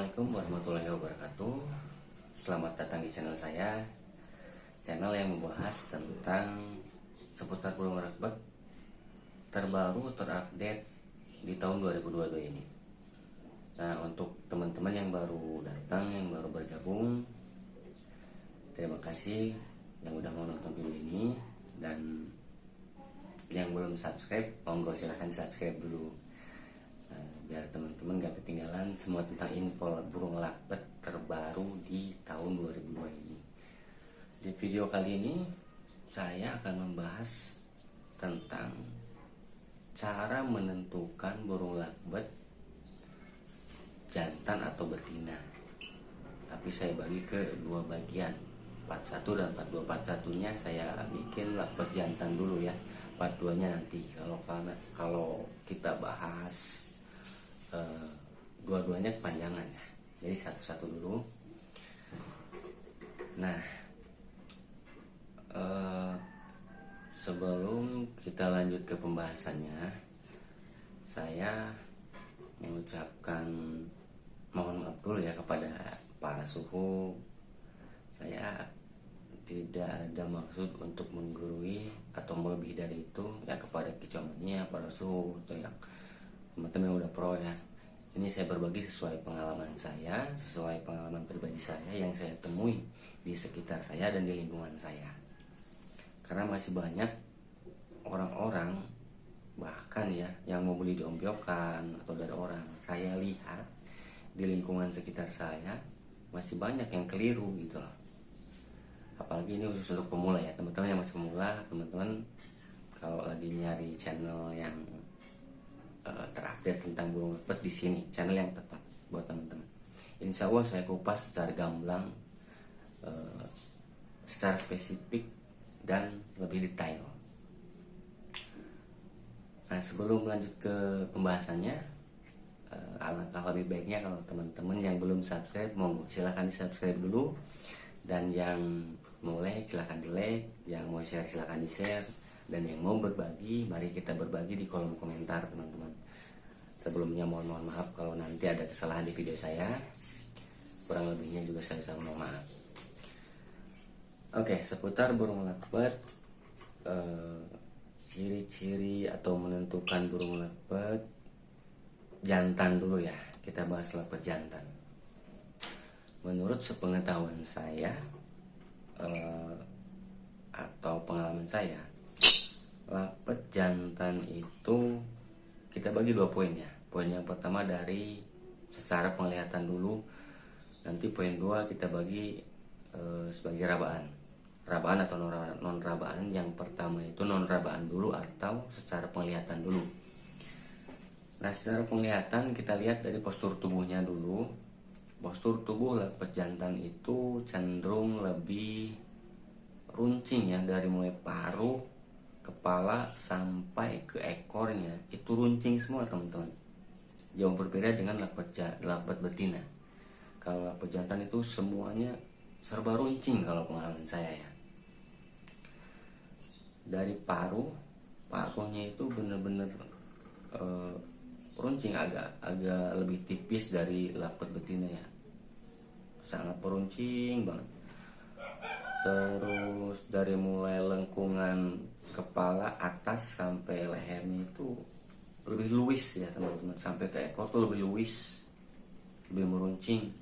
Assalamualaikum warahmatullahi wabarakatuh. Selamat datang di channel saya, channel yang membahas tentang seputar burung rakbet terbaru terupdate di tahun 2022 ini. Nah, untuk teman-teman yang baru datang, yang baru bergabung, terima kasih yang udah mau nonton video ini. Dan yang belum subscribe, monggo silahkan subscribe dulu, biar teman-teman gak ketinggalan semua tentang info burung rakbet terbaru di tahun 2002 ini. Di video kali ini saya akan membahas tentang cara menentukan burung rakbet jantan atau betina. Tapi saya bagi ke dua bagian, part 1 dan part 2. Part 1-nya saya bikin rakbet jantan dulu ya. Part 2-nya nanti kalau kita bahas dua-duanya kepanjangan ya. Jadi satu-satu dulu. Nah, sebelum kita lanjut ke pembahasannya, saya mengucapkan mohon maaf dulu ya kepada para suhu. Saya tidak ada maksud untuk menggurui atau melebihi dari itu ya kepada kicauannya para suhu atau yang teman-teman yang udah pro ya. Ini saya berbagi sesuai pengalaman saya, sesuai pengalaman pribadi saya yang saya temui di sekitar saya dan di lingkungan saya. Karena masih banyak orang-orang bahkan ya yang mau beli di ombyokan atau dari orang. Saya lihat di lingkungan sekitar saya masih banyak yang keliru gitu loh. Apalagi ini khusus untuk pemula ya, teman-teman yang masih pemula, teman-teman kalau lagi nyari channel yang terupdate tentang burung rakbet, di sini channel yang tepat buat teman-teman. Insya Allah saya kupas secara gamblang, secara spesifik dan lebih detail. Nah, sebelum lanjut ke pembahasannya, alangkah lebih baiknya kalau teman-teman yang belum subscribe, monggo silahkan di subscribe dulu. Dan yang mau like silahkan di like, yang mau share silahkan di share, dan yang mau berbagi, mari kita berbagi di kolom komentar teman-teman. Sebelumnya mohon maaf kalau nanti ada kesalahan di video saya, kurang lebihnya juga saya mohon maaf. Oke, seputar burung rakbet, ciri-ciri atau menentukan burung rakbet jantan dulu ya. Kita bahas rakbet jantan. Menurut sepengetahuan saya atau pengalaman saya, rakbet jantan itu kita bagi 2 poin ya. Poin yang pertama dari secara penglihatan dulu, nanti poin 2 kita bagi sebagai rabaan atau non rabaan. Yang pertama itu non rabaan dulu atau secara penglihatan dulu. Nah, secara penglihatan kita lihat dari postur tubuhnya dulu. Postur tubuh rakbet jantan itu cenderung lebih runcing ya, dari mulai paruh, kepala sampai ke ekornya itu runcing semua teman-teman. Jauh berbeda dengan rakbet betina. Kalau rakbet jantan itu semuanya serba runcing kalau pengalaman saya ya. Dari paruhnya itu bener-bener runcing, agak lebih tipis dari rakbet betina ya. Sangat beruncing banget. Terus dari mulai lengkungan kepala atas sampai lehernya itu lebih luwis ya teman-teman, sampai ke ekor tuh lebih luwis, lebih meruncing.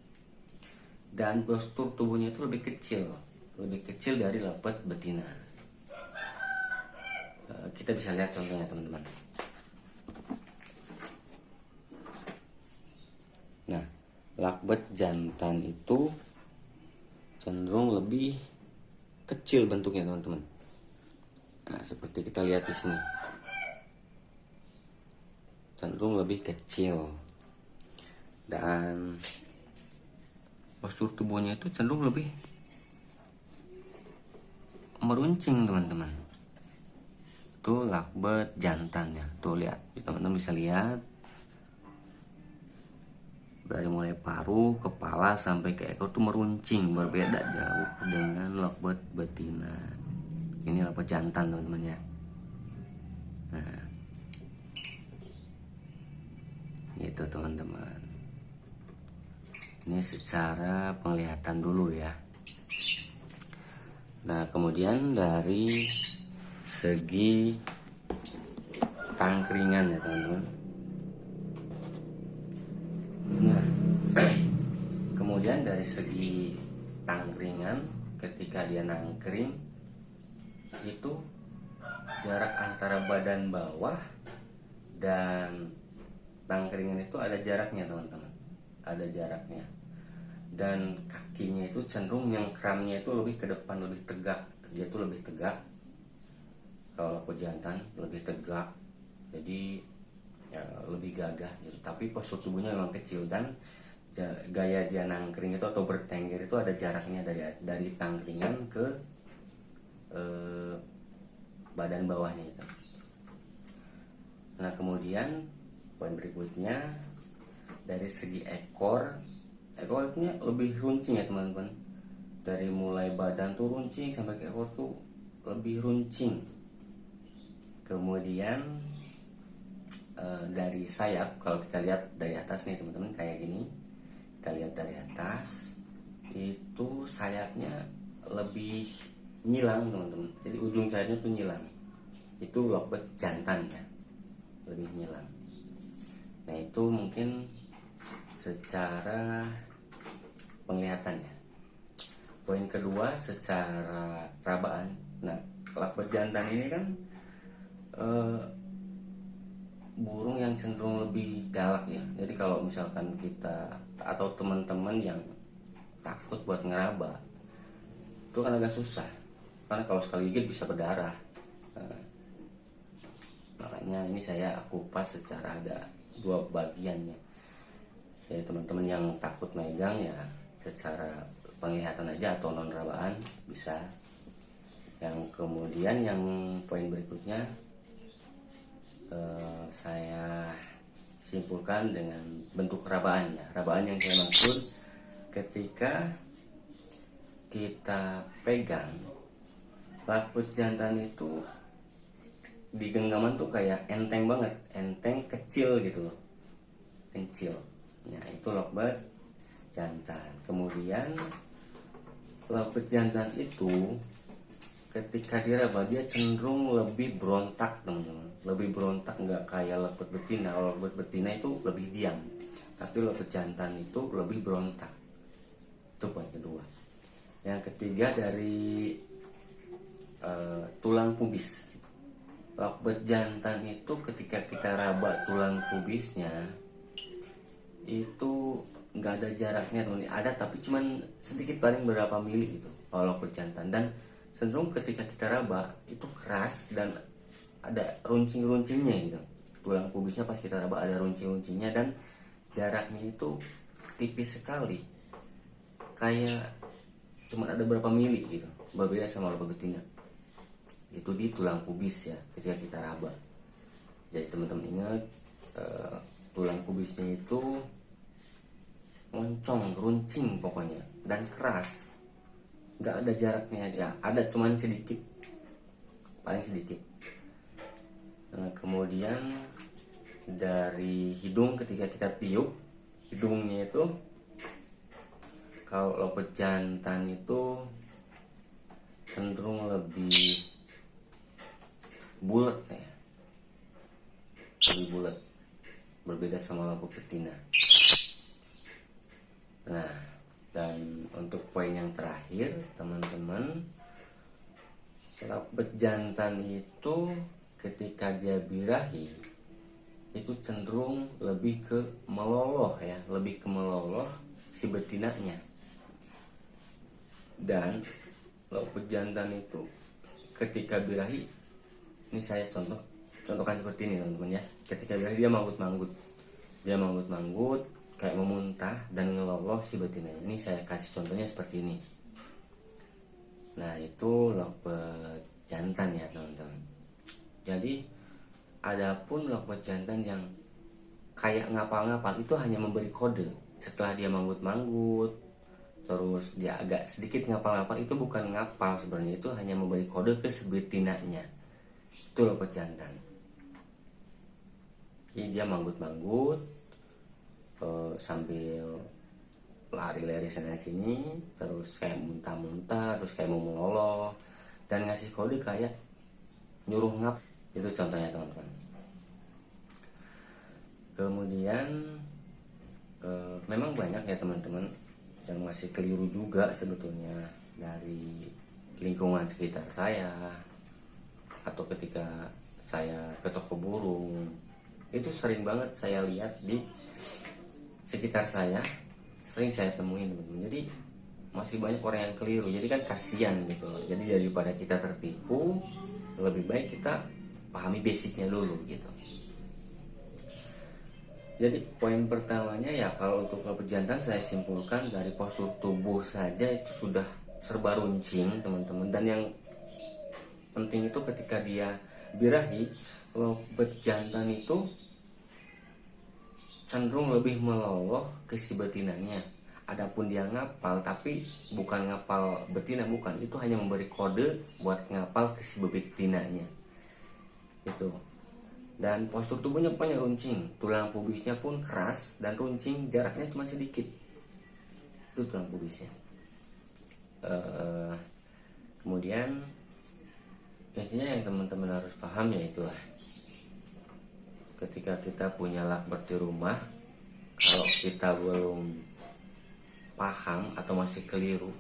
Dan postur tubuhnya itu lebih kecil dari rakbet betina. Kita bisa lihat contohnya teman-teman. Nah, rakbet jantan itu cenderung lebih kecil bentuknya teman-teman. Nah, seperti kita lihat di sini, cenderung lebih kecil. Dan postur tubuhnya itu cenderung lebih meruncing teman-teman. Itu rakbet jantannya. Tuh lihat, teman-teman bisa lihat dari mulai paruh, kepala sampai ke ekor tuh meruncing, berbeda jauh dengan rakbet betina. Ini rakbet jantan teman-teman ya. Nah, itu teman-teman. Ini secara penglihatan dulu ya. Nah, kemudian dari segi tangkringan ya teman-teman. Nah, kemudian dari segi tangkringan, ketika dia nangkring itu jarak antara badan bawah dan tangkringan itu ada jaraknya teman-teman, ada jaraknya. Dan kakinya itu cenderung nyengkramnya itu lebih ke depan, lebih tegak. Dia itu lebih tegak. Kalau laput jantan lebih tegak, jadi ya, lebih gagah gitu. Tapi postur tubuhnya memang kecil, dan gaya dia nangkring itu atau bertengger itu ada jaraknya dari tangkringan ke badan bawahnya itu. Nah, kemudian poin berikutnya dari segi ekornya lebih runcing ya teman-teman. Dari mulai badan tuh runcing sampai ke ekor tuh lebih runcing. Kemudian dari sayap, kalau kita lihat dari atas nih teman-teman kayak gini, kita lihat dari atas itu sayapnya lebih nyilang teman-teman. Jadi ujung sayapnya tuh nyilang. Itu lovebird jantan ya, lebih nyilang. Nah, itu mungkin secara penglihatannya. Poin kedua secara perabaan. Nah, lovebird jantan ini kan burung yang cenderung lebih galak ya. Jadi kalau misalkan kita atau teman-teman yang takut buat ngeraba, itu kan agak susah, karena kalau sekali gigit bisa berdarah. Makanya ini saya kupas secara ada dua bagiannya. Ya, teman-teman yang takut megang ya secara penglihatan aja atau non rabaan bisa. Yang kemudian yang poin berikutnya saya simpulkan dengan bentuk rabaannya. Rabaan yang saya maksud ketika kita pegang laput jantan itu di genggaman tuh kayak enteng banget, enteng kecil gitu loh, kecil. Nah, itu lovebird jantan. Kemudian lovebird jantan itu ketika diraba dia cenderung lebih berontak teman-teman, lebih berontak, nggak kayak lovebird betina. Kalau lovebird betina itu lebih diam, tapi lovebird jantan itu lebih berontak. Itu poin kedua. Yang ketiga dari tulang pubis. Lovebird jantan itu ketika kita raba tulang pubisnya itu nggak ada jaraknya teman, ada tapi cuman sedikit, paling berapa mili gitu kalau lovebird jantan. Dan cenderung ketika kita raba itu keras dan ada runcing-runcingnya gitu. Tulang pubisnya pas kita raba ada runcing-runcingnya, dan jaraknya itu tipis sekali, kayak cuma ada berapa mili gitu, berbeda sama lovebird betina. Itu di tulang pubis ya ketika kita raba. Jadi teman-teman ingat, tulang pubisnya itu moncong, runcing pokoknya, dan keras, nggak ada jaraknya ya, ada cuman sedikit, paling sedikit. Nah, kemudian dari hidung, ketika kita tiup hidungnya itu, kalau lovebird jantan itu cenderung lebih bulat ya, lebih bulat, berbeda sama lovebird betina. Nah, dan untuk poin yang terakhir teman-teman, lovebird jantan itu ketika dia birahi itu cenderung lebih ke meloloh ya, lebih ke meloloh si betinanya. Dan lovebird jantan itu ketika birahi, ini saya contohkan seperti ini teman-teman ya. Ketika birahi dia manggut-manggut kayak memuntah dan ngeloloh si betinanya. Ini saya kasih contohnya seperti ini. Nah, itu lovebird jantan ya teman-teman. Jadi adapun lovebird jantan yang kayak ngapal-ngapal itu hanya memberi kode setelah dia manggut-manggut, terus dia agak sedikit ngapal-ngapal, itu bukan ngapal sebenarnya, itu hanya memberi kode ke si betinanya. Itu lovebird jantan. Jadi dia manggut-manggut sambil lari-lari sana sini, terus kayak muntah-muntah, terus kayak mau meloloh, dan ngasih kode kayak nyuruh ngap. Itu contohnya teman-teman. Kemudian memang banyak ya teman-teman yang masih keliru juga sebetulnya dari lingkungan sekitar saya, atau ketika saya ke toko burung, itu sering banget saya lihat di sekitar saya, sering saya temuin teman-teman. Jadi masih banyak orang yang keliru, jadi kan kasihan gitu. Jadi daripada kita tertipu, lebih baik kita pahami basicnya dulu gitu. Jadi poin pertamanya ya, kalau untuk laput jantan saya simpulkan dari postur tubuh saja itu sudah serba runcing teman-teman. Dan yang penting itu ketika dia birahi, laput jantan itu cenderung lebih meloloh ke si betinanya. Adapun dia ngapal, tapi bukan ngapal betina, bukan, itu hanya memberi kode buat ngapal ke si betinanya itu. Dan postur tubuhnya pokoknya runcing, tulang pubisnya pun keras dan runcing, jaraknya cuma sedikit. Itu tulang pubisnya. Kemudian intinya yang teman-teman harus paham ya itulah, ketika kita punya lovebird di rumah, kalau kita belum paham atau masih keliru,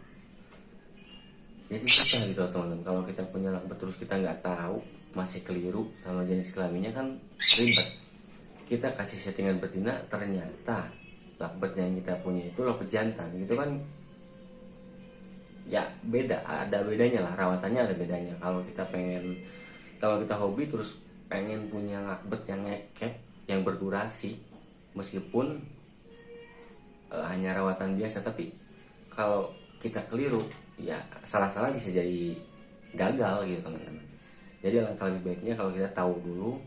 jadi susah gitu teman-teman. Kalau kita punya lovebird terus kita nggak tahu, masih keliru sama jenis kelaminnya, kan ribet. Kita kasih settingan betina, ternyata lovebird yang kita punya itu lovebird jantan gitu kan, ya beda, ada bedanya lah, rawatannya ada bedanya. Kalau kita hobi terus pengen punya lovebird yang ngekek, yang berdurasi, meskipun hanya rawatan biasa, tapi kalau kita keliru ya salah-salah bisa jadi gagal gitu teman-teman. Jadi alangkah lebih baiknya kalau kita tahu dulu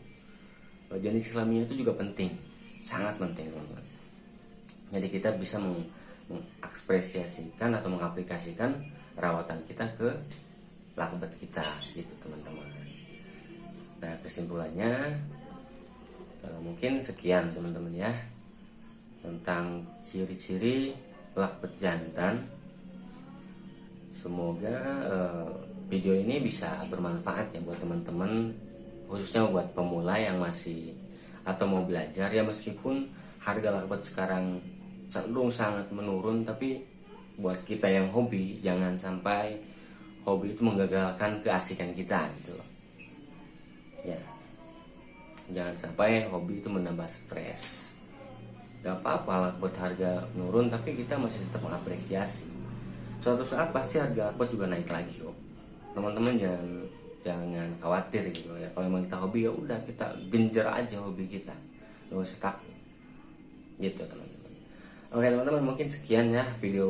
jenis kelaminnya, itu juga penting, sangat penting teman-teman. Jadi kita bisa mengapresiasikan atau mengaplikasikan rawatan kita ke lovebird kita gitu teman-teman. Nah kesimpulannya mungkin sekian teman-teman ya, tentang ciri-ciri lovebird jantan. Semoga video ini bisa bermanfaat ya buat teman-teman, khususnya buat pemula yang masih atau mau belajar ya. Meskipun harga lovebird sekarang cenderung sangat menurun, tapi buat kita yang hobi, jangan sampai hobi itu menggagalkan keasikan kita gitu loh. Ya, jangan sampai hobi itu menambah stres. Gak apa-apa lovebird harga menurun, tapi kita masih tetap mengapresiasi. Suatu saat pasti harga lovebird juga naik lagi kok. Teman-teman jangan khawatir gitu ya. Kalau memang kita hobi, ya udah kita genjar aja hobi kita, nggak usah takut gitu teman-teman. Oke teman-teman, mungkin sekian ya video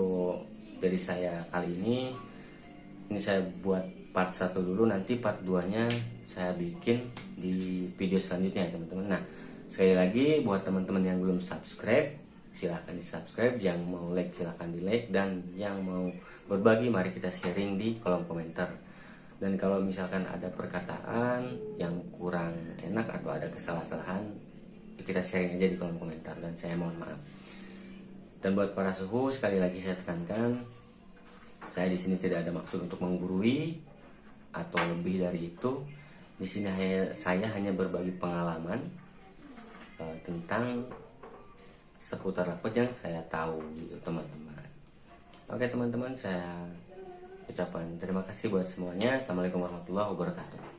dari saya kali ini. Ini saya buat part 1 dulu, nanti part 2 nya saya bikin di video selanjutnya teman-teman. Nah sekali lagi buat teman-teman yang belum subscribe, silahkan di subscribe. Yang mau like silahkan di like, dan yang mau berbagi mari kita sharing di kolom komentar. Dan kalau misalkan ada perkataan yang kurang enak atau ada kesalahan, kita sharing aja di kolom komentar dan saya mohon maaf. Dan buat para suhu, sekali lagi saya tekankan, saya di sini tidak ada maksud untuk menggurui atau lebih dari itu. Di sini saya hanya berbagi pengalaman tentang seputar lovebird yang saya tahu gitu teman-teman. Oke teman-teman, saya ucapkan terima kasih buat semuanya. Assalamualaikum warahmatullahi wabarakatuh.